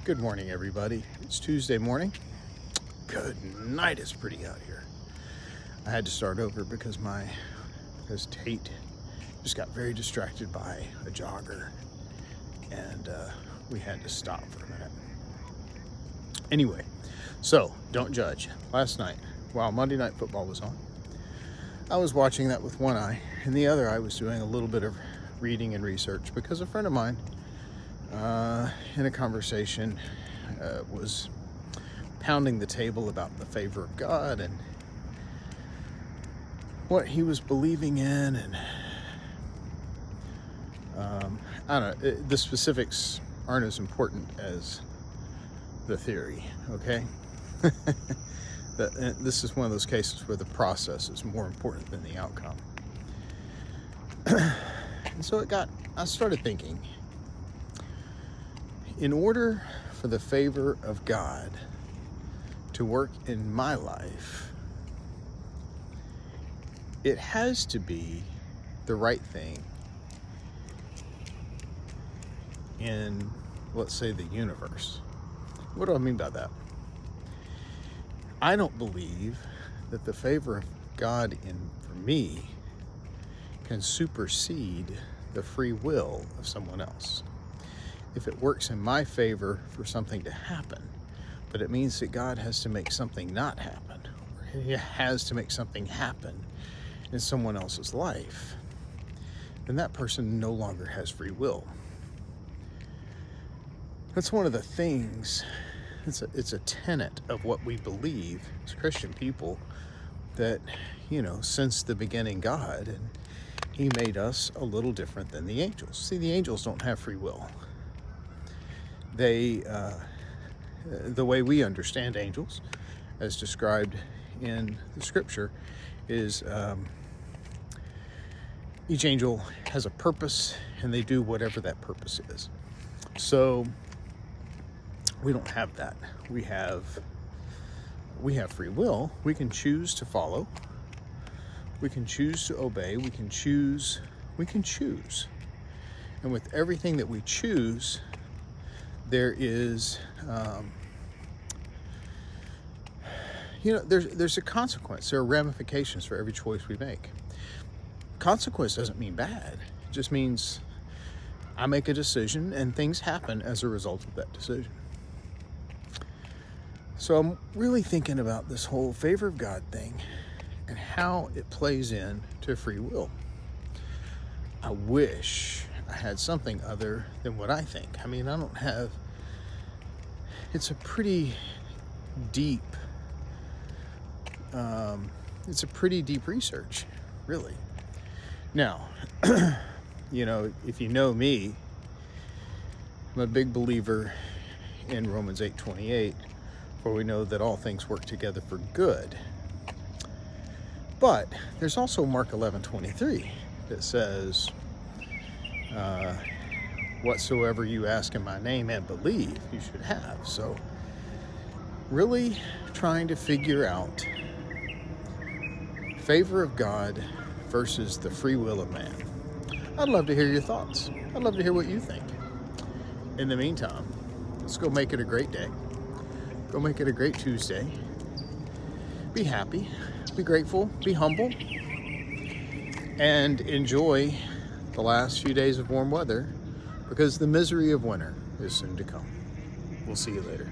Good morning, everybody. It's Tuesday morning. Good night. It's pretty out here. I had to start over because Tate just got very distracted by a jogger, and we had to stop for a minute. Anyway, so don't judge. Last night, while Monday Night Football was on, I was watching that with one eye, and the other I was doing a little bit of reading and research because a friend of mine in a conversation was pounding the table about the favor of God and what he was believing in, and I don't know, the specifics aren't as important as the theory, okay? This is one of those cases where the process is more important than the outcome. And so I started thinking, in order for the favor of God to work in my life, it has to be the right thing in, let's say, the universe. What do I mean by that? I don't believe that the favor of God for me can supersede the free will of someone else. If it works in my favor for something to happen, but it means that God has to make something not happen, or He has to make something happen in someone else's life, then that person no longer has free will. That's one of the things, it's a tenet of what we believe as Christian people, that, since the beginning God, and He made us a little different than the angels. See, the angels don't have free will. They, the way we understand angels, as described in the scripture, is each angel has a purpose, and they do whatever that purpose is. So we don't have that. We have free will. We can choose to follow. We can choose to obey. We can choose. And with everything that we choose, there is, there's a consequence. There are ramifications for every choice we make. Consequence doesn't mean bad. It just means I make a decision and things happen as a result of that decision. So I'm really thinking about this whole favor of God thing and how it plays into free will. I wish I had something other than what I think. I mean, it's a pretty deep, research, really. Now, if you know me, I'm a big believer in Romans 8:28, for we know that all things work together for good. But there's also Mark 11:23 that says, whatsoever you ask in my name and believe, you should have. So really trying to figure out favor of God versus the free will of man. I'd love to hear your thoughts. I'd love to hear what you think. In the meantime, let's go make it a great day. Go make it a great Tuesday. Be happy, be grateful, be humble, and enjoy the last few days of warm weather, because the misery of winter is soon to come. We'll see you later.